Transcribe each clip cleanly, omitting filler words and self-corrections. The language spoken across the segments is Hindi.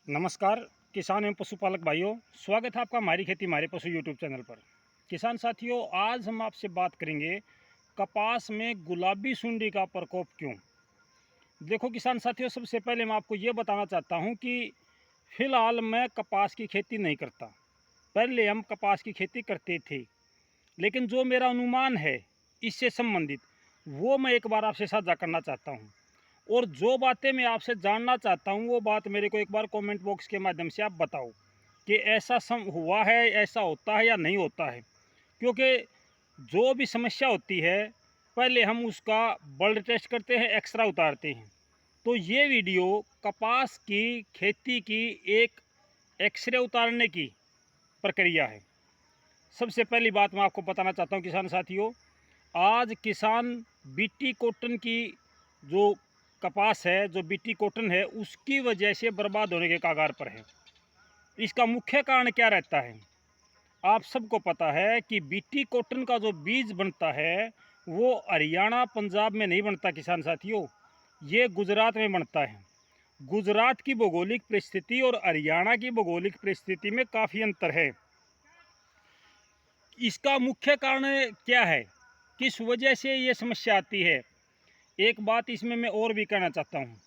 नमस्कार किसान एवं पशुपालक भाइयों, स्वागत है आपका हमारी खेती हमारे पशु यूट्यूब चैनल पर। किसान साथियों, आज हम आपसे बात करेंगे कपास में गुलाबी सुंडी का प्रकोप क्यों। देखो किसान साथियों, सबसे पहले मैं आपको ये बताना चाहता हूँ कि फ़िलहाल मैं कपास की खेती नहीं करता। पहले हम कपास की खेती करते थे, लेकिन जो मेरा अनुमान है इससे संबंधित वो मैं एक बार आपसे साझा करना चाहता हूँ। और जो बातें मैं आपसे जानना चाहता हूँ वो बात मेरे को एक बार कमेंट बॉक्स के माध्यम से आप बताओ कि ऐसा हुआ है, ऐसा होता है या नहीं होता है। क्योंकि जो भी समस्या होती है पहले हम उसका ब्लड टेस्ट करते हैं, एक्सरा उतारते हैं। तो ये वीडियो कपास की खेती की एक एक्सरे उतारने की प्रक्रिया है। सबसे पहली बात मैं आपको बताना चाहता हूँ किसान साथियों, आज किसान बीटी कॉटन की जो कपास है, जो बीटी कॉटन है, उसकी वजह से बर्बाद होने के कगार पर है। इसका मुख्य कारण क्या रहता है? आप सबको पता है कि बीटी कॉटन का जो बीज बनता है वो हरियाणा पंजाब में नहीं बनता किसान साथियों, ये गुजरात में बनता है। गुजरात की भौगोलिक परिस्थिति और हरियाणा की भौगोलिक परिस्थिति में काफ़ी अंतर है। इसका मुख्य कारण क्या है, किस वजह से ये समस्या आती है? एक बात इसमें मैं और भी कहना चाहता हूँ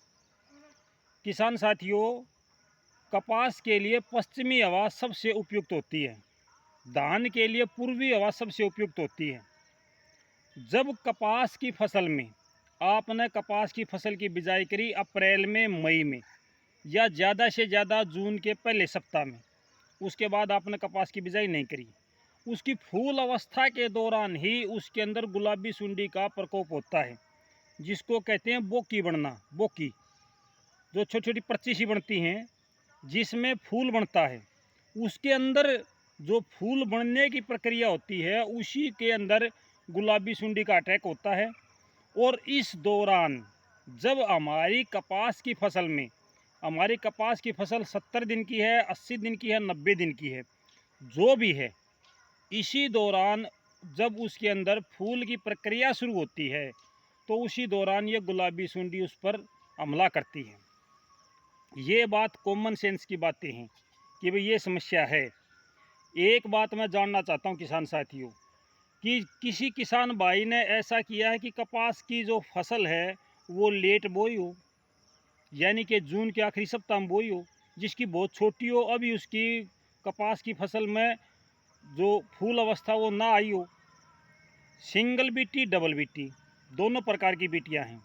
किसान साथियों, कपास के लिए पश्चिमी हवा सबसे उपयुक्त होती है, धान के लिए पूर्वी हवा सबसे उपयुक्त होती है। जब कपास की फसल में आपने कपास की फसल की बिजाई करी अप्रैल में, मई में, या ज़्यादा से ज़्यादा जून के पहले सप्ताह में, उसके बाद आपने कपास की बिजाई नहीं करी, उसकी फूल अवस्था के दौरान ही उसके अंदर गुलाबी सुंडी का प्रकोप होता है, जिसको कहते हैं बोकी बनना। बोकी जो छोटी छोटी पर्ची सी बनती हैं जिसमें फूल बनता है, उसके अंदर जो फूल बनने की प्रक्रिया होती है उसी के अंदर गुलाबी सुंडी का अटैक होता है। और इस दौरान जब हमारी कपास की फसल में, हमारी कपास की फसल 70 दिन की है, 80 दिन की है, 90 दिन की है, जो भी है, इसी दौरान जब उसके अंदर फूल की प्रक्रिया शुरू होती है तो उसी दौरान ये गुलाबी सुंडी उस पर हमला करती है। ये बात कॉमन सेंस की बातें हैं कि भाई ये समस्या है। एक बात मैं जानना चाहता हूँ किसान साथियों, कि किसी किसान भाई ने ऐसा किया है कि कपास की जो फसल है वो लेट बोई हो, यानी कि जून के आखिरी सप्ताह में बोई हो, जिसकी बहुत छोटी हो, अभी उसकी कपास की फसल में जो फूल अवस्था वो ना आई हो। सिंगल बीटी, डबल बीटी, दोनों प्रकार की बीटियाँ हैं।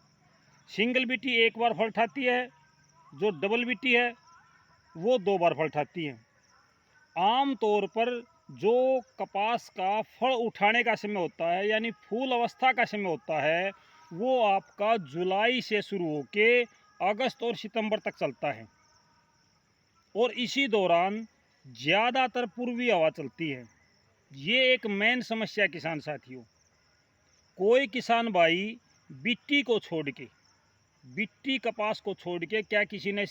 सिंगल बीटी एक बार फल उठाती है, जो डबल बीटी है वो 2 बार फल उठाती है। आम तौर पर जो कपास का फल उठाने का समय होता है, यानी फूल अवस्था का समय होता है, वो आपका जुलाई से शुरू होके अगस्त और सितंबर तक चलता है। और इसी दौरान ज़्यादातर पूर्वी हवा चलती है। ये एक मेन समस्या है किसान साथियों। कोई किसान भाई बिट्टी को छोड़ के, बिट्टी कपास को छोड़ के क्या किसी ने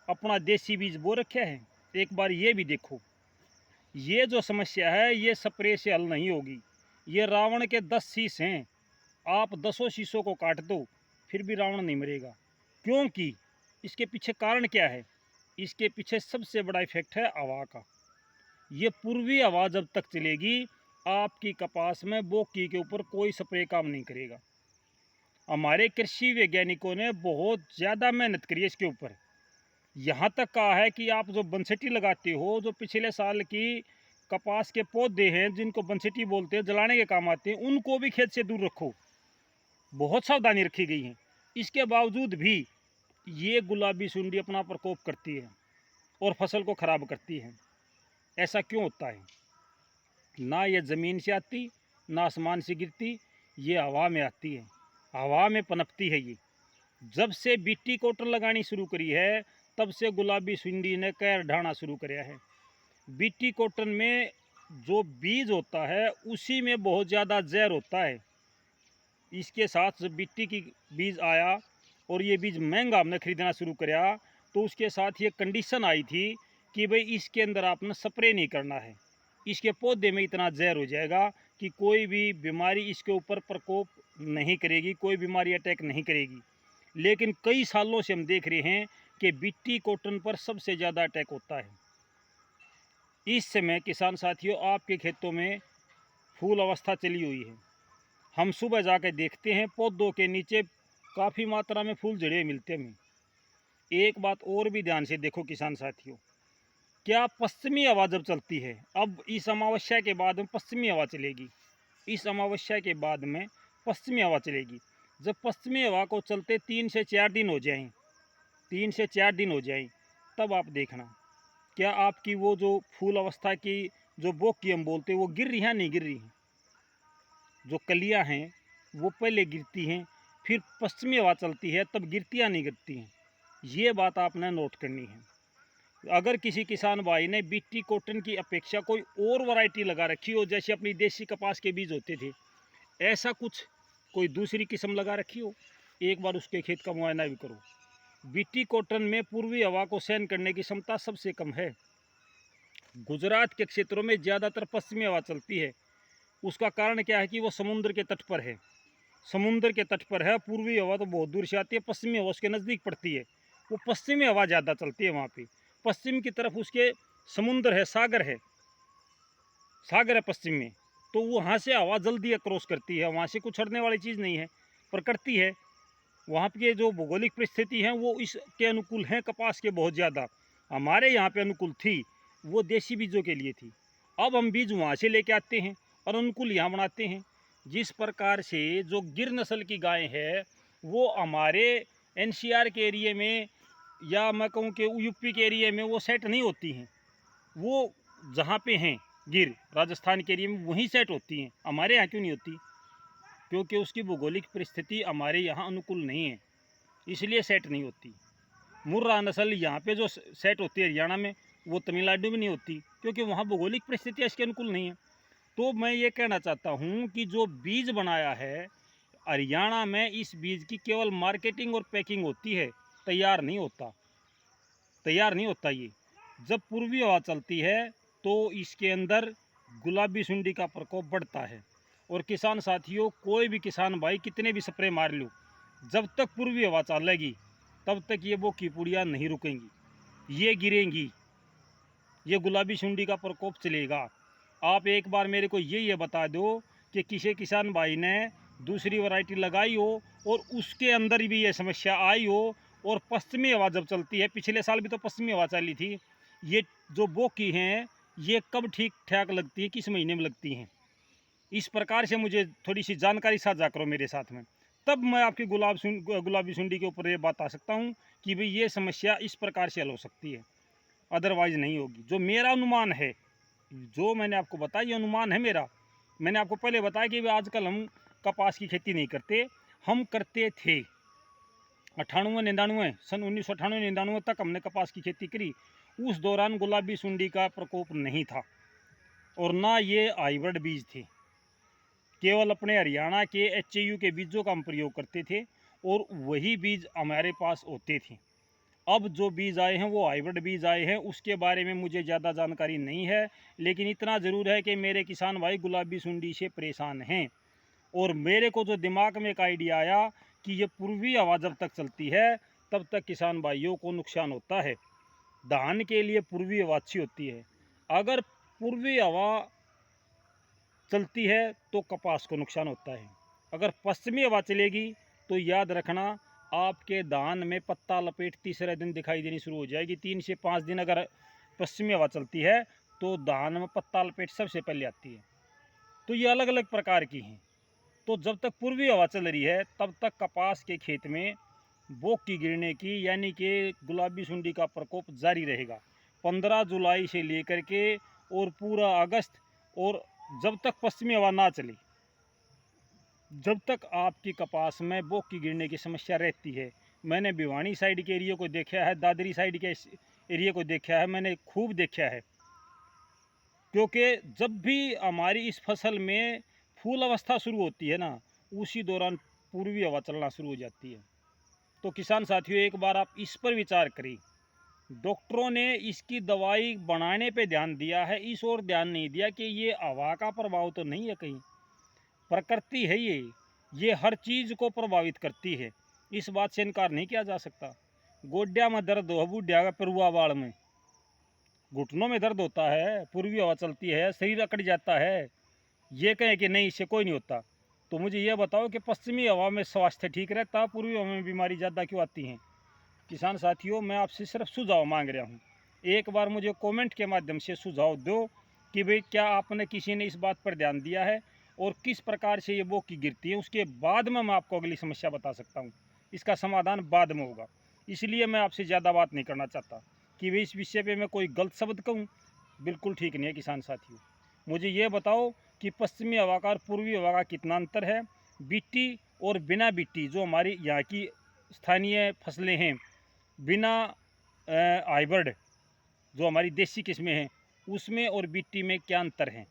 अपना देसी बीज बो रखे है? एक बार ये भी देखो। ये जो समस्या है ये स्प्रे से हल नहीं होगी। ये रावण के 10 शीश हैं, आप 10 शीशों को काट दो फिर भी रावण नहीं मरेगा। क्योंकि इसके पीछे कारण क्या है? इसके पीछे सबसे बड़ा इफेक्ट है हवा का। ये पूर्वी हवा जब तक चलेगी आपकी कपास में बोकी के ऊपर कोई स्प्रे काम नहीं करेगा। हमारे कृषि वैज्ञानिकों ने बहुत ज़्यादा मेहनत करी है इसके ऊपर। यहाँ तक कहा है कि आप जो बंसटी लगाते हो, जो पिछले साल की कपास के पौधे हैं जिनको बंसटी बोलते हैं, जलाने के काम आते हैं, उनको भी खेत से दूर रखो। बहुत सावधानी रखी गई है। इसके बावजूद भी ये गुलाबी सुंडी अपना प्रकोप करती है और फसल को ख़राब करती है। ऐसा क्यों होता है? ना ये ज़मीन से आती, ना आसमान से गिरती, ये हवा में आती है, हवा में पनपती है। ये जब से बीटी कॉटन लगानी शुरू करी है तब से गुलाबी सुंडी ने कैर ढाना शुरू कराया है। बीटी कॉटन में जो बीज होता है उसी में बहुत ज़्यादा जहर होता है। इसके साथ जब बीटी की बीज आया और ये बीज महंगा हमने ख़रीदना शुरू कराया तो उसके साथ ये कंडीशन आई थी कि भाई इसके अंदर आपने स्प्रे नहीं करना है, इसके पौधे में इतना जहर हो जाएगा कि कोई भी बीमारी इसके ऊपर प्रकोप नहीं करेगी, कोई बीमारी अटैक नहीं करेगी। लेकिन कई सालों से हम देख रहे हैं कि बीटी कॉटन पर सबसे ज़्यादा अटैक होता है। इस समय किसान साथियों आपके खेतों में फूल अवस्था चली हुई है। हम सुबह जाकर देखते हैं पौधों के नीचे काफ़ी मात्रा में फूल जड़े मिलते हैं। एक बात और भी ध्यान से देखो किसान साथियों, क्या पश्चिमी हवा जब चलती है, अब इस अमावस्या के बाद में पश्चिमी हवा चलेगी, इस अमावस्या के बाद में पश्चिमी हवा चलेगी। जब पश्चिमी हवा को चलते 3 से 4 दिन हो जाएं, 3 से 4 दिन हो जाएं, तब आप देखना क्या आपकी वो जो फूल अवस्था की जो बोकी हम बोलते हैं वो गिर रही है, नहीं गिर रही हैं। जो कलियां हैं वो पहले गिरती हैं, फिर पश्चिमी हवा चलती है तब गिरती या नहीं गिरती हैं। ये बात आपने नोट करनी है। अगर किसी किसान भाई ने बीटी कॉटन की अपेक्षा कोई और वैरायटी लगा रखी हो, जैसे अपनी देसी कपास के बीज होते थे, ऐसा कुछ कोई दूसरी किस्म लगा रखी हो, एक बार उसके खेत का मुआयना भी करो। बीटी कॉटन में पूर्वी हवा को सहन करने की क्षमता सबसे कम है। गुजरात के क्षेत्रों में ज़्यादातर पश्चिमी हवा चलती है। उसका कारण क्या है कि वो समुद्र के तट पर है, समुद्र के तट पर है। पूर्वी हवा तो बहुत दूर से आती है, पश्चिमी हवा उसके नज़दीक पड़ती है। वो पश्चिमी हवा ज़्यादा चलती है वहाँ पे। पश्चिम की तरफ उसके समुद्र है, सागर है, सागर है पश्चिम में, तो वहाँ से हवा जल्दी क्रॉस करती है, वहाँ से कुछ हटने वाली चीज़ नहीं है, पर करती है। वहाँ की जो भौगोलिक परिस्थिति हैं वो इसके अनुकूल हैं, कपास के बहुत ज़्यादा। हमारे यहाँ पे अनुकूल थी, वो देसी बीजों के लिए थी। अब हम बीज वहाँ से लेके आते हैं और अनुकूल यहाँ बनाते हैं। जिस प्रकार से जो गिर नस्ल की गाय है वो हमारे एनसीआर के एरिए में या मैं कहूँ कि यूपी के एरिए में वो सेट नहीं होती हैं। वो जहाँ पे हैं गिर राजस्थान के एरिए में वहीं सेट होती हैं, हमारे यहाँ क्यों नहीं होती? क्योंकि उसकी भौगोलिक परिस्थिति हमारे यहाँ अनुकूल नहीं है, इसलिए सेट नहीं होती। मुर्रा नस्ल यहाँ पे जो सेट होती है हरियाणा में, वो तमिलनाडु में नहीं होती, क्योंकि वहाँ भौगोलिक परिस्थितियाँ इसके अनुकूल नहीं है। तो मैं ये कहना चाहता हूँ कि जो बीज बनाया है हरियाणा में, इस बीज की केवल मार्केटिंग और पैकिंग होती है, तैयार नहीं होता, तैयार नहीं होता। ये जब पूर्वी हवा चलती है तो इसके अंदर गुलाबी सुंडी का प्रकोप बढ़ता है। और किसान साथियों, कोई भी किसान भाई कितने भी स्प्रे मार लो, जब तक पूर्वी हवा चलेगी तब तक ये वो कीपुड़ियाँ नहीं रुकेंगी, ये गिरेंगी, ये गुलाबी सुंडी का प्रकोप चलेगा। आप एक बार मेरे को ये बता दो कि किसी किसान भाई ने दूसरी वैरायटी लगाई हो और उसके अंदर भी ये समस्या आई हो, और पश्चिमी हवा जब चलती है, पिछले साल भी तो पश्चिमी हवा चली थी, ये जो बोकी हैं ये कब ठीक ठाक लगती है, किस महीने में लगती हैं, इस प्रकार से मुझे थोड़ी सी जानकारी साझा करो मेरे साथ में, तब मैं आपकी गुलाबी सुंडी के ऊपर ये बता सकता हूँ कि भाई ये समस्या इस प्रकार से हल हो सकती है, अदरवाइज़ नहीं होगी। जो मेरा अनुमान है, जो मैंने आपको बताया, ये अनुमान है मेरा। मैंने आपको पहले बताया कि आजकल हम कपास की खेती नहीं करते, हम करते थे 98-99 सन 1998-99 तक हमने कपास की खेती करी। उस दौरान गुलाबी सुंडी का प्रकोप नहीं था और ना ये हाइब्रिड बीज थे, केवल अपने हरियाणा के HAU के बीजों का हम प्रयोग करते थे और वही बीज हमारे पास होते थे। अब जो बीज आए हैं वो हाइब्रिड बीज आए हैं, उसके बारे में मुझे ज़्यादा जानकारी नहीं है, लेकिन इतना ज़रूर है कि मेरे किसान भाई गुलाबी सुंडी से परेशान हैं। और मेरे को जो दिमाग में एक आइडिया आया कि ये पूर्वी हवा जब तक चलती है तब तक किसान भाइयों को नुकसान होता है। धान के लिए पूर्वी हवा अच्छी होती है, अगर पूर्वी हवा चलती है तो कपास को नुकसान होता है। अगर पश्चिमी हवा चलेगी तो याद रखना आपके धान में पत्ता लपेट तीसरे दिन दिखाई देनी शुरू हो जाएगी। 3 से 5 दिन अगर पश्चिमी हवा चलती है तो धान में पत्ता लपेट सबसे पहले आती है। तो ये अलग अलग प्रकार की हैं। तो जब तक पूर्वी हवा चल रही है तब तक कपास के खेत में बोक की गिरने की यानी कि गुलाबी सुंडी का प्रकोप जारी रहेगा 15 जुलाई से लेकर के और पूरा अगस्त, और जब तक पश्चिमी हवा ना चले जब तक आपकी कपास में बोक की गिरने की समस्या रहती है। मैंने भिवानी साइड के एरिया को देखा है, दादरी साइड के एरिया को देखा है, मैंने खूब देखा है, क्योंकि जब भी हमारी इस फसल में फूल अवस्था शुरू होती है ना, उसी दौरान पूर्वी हवा चलना शुरू हो जाती है। तो किसान साथियों, एक बार आप इस पर विचार करें। डॉक्टरों ने इसकी दवाई बनाने पे ध्यान दिया है, इस ओर ध्यान नहीं दिया कि ये हवा का प्रभाव तो नहीं है, कहीं प्रकृति है ये हर चीज़ को प्रभावित करती है, इस बात से इनकार नहीं किया जा सकता। गोड्या में दर्द हो, बूढ़िया का परुआ बाड़ में, घुटनों में दर्द होता है, पूर्वी हवा चलती है, शरीर अकड़ जाता है, ये कहें कि नहीं इससे कोई नहीं होता, तो मुझे ये बताओ कि पश्चिमी हवा में स्वास्थ्य ठीक रहता, पूर्वी हवा में बीमारी ज़्यादा क्यों आती हैं? किसान साथियों, मैं आपसे सिर्फ सुझाव मांग रहा हूँ। एक बार मुझे कमेंट के माध्यम से सुझाव दो कि भाई क्या आपने किसी ने इस बात पर ध्यान दिया है और किस प्रकार से ये बोकी गिरती है, उसके बाद में मैं आपको अगली समस्या बता सकता हूँ। इसका समाधान बाद में होगा, इसलिए मैं आपसे ज़्यादा बात नहीं करना चाहता कि भाई इस विषय पे मैं कोई गलत शब्द कहूँ, बिल्कुल ठीक नहीं है। किसान साथियों, मुझे ये बताओ कि पश्चिमी हवा का और पूर्वी हवा का कितना अंतर है, बीटी और बिना बीटी जो हमारी यहाँ की स्थानीय फसलें हैं, बिना हाइब्रिड जो हमारी देसी किस्में हैं, उसमें और बीटी में क्या अंतर है,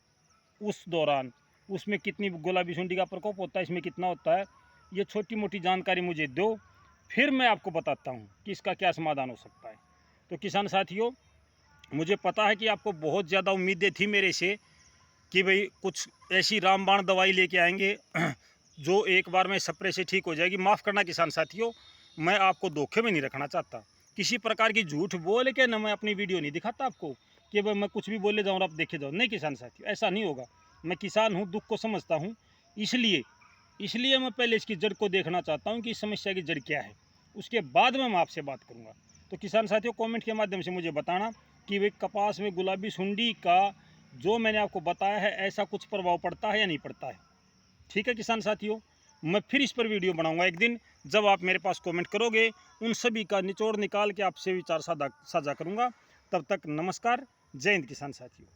उस दौरान उसमें कितनी गुलाबी सुंडी का प्रकोप होता है, इसमें कितना होता है, ये छोटी मोटी जानकारी मुझे दो, फिर मैं आपको बताता हूँ कि इसका क्या समाधान हो सकता है। तो किसान साथियों, मुझे पता है कि आपको बहुत ज़्यादा उम्मीदें थी मेरे से कि भाई कुछ ऐसी रामबाण दवाई लेके आएंगे जो एक बार में स्प्रे से ठीक हो जाएगी। माफ़ करना किसान साथियों, मैं आपको धोखे में नहीं रखना चाहता, किसी प्रकार की झूठ बोल के ना मैं अपनी वीडियो नहीं दिखाता आपको कि भाई मैं कुछ भी बोले जाऊँ और आप देखे जाओ। नहीं किसान साथियों, ऐसा नहीं होगा। मैं किसान हूँ, दुख को समझता हूँ, इसलिए मैं पहले इसकी जड़ को देखना चाहता हूँ कि इस समस्या की जड़ क्या है, उसके बाद में मैं आपसे बात करूँगा। तो किसान साथियों, कमेंट के माध्यम से मुझे बताना कि भाई कपास में गुलाबी सुंडी का जो मैंने आपको बताया है ऐसा कुछ प्रभाव पड़ता है या नहीं पड़ता है। ठीक है किसान साथियों, मैं फिर इस पर वीडियो बनाऊंगा एक दिन, जब आप मेरे पास कमेंट करोगे उन सभी का निचोड़ निकाल के आपसे विचार साझा करूंगा। तब तक नमस्कार, जय हिंद किसान साथियों।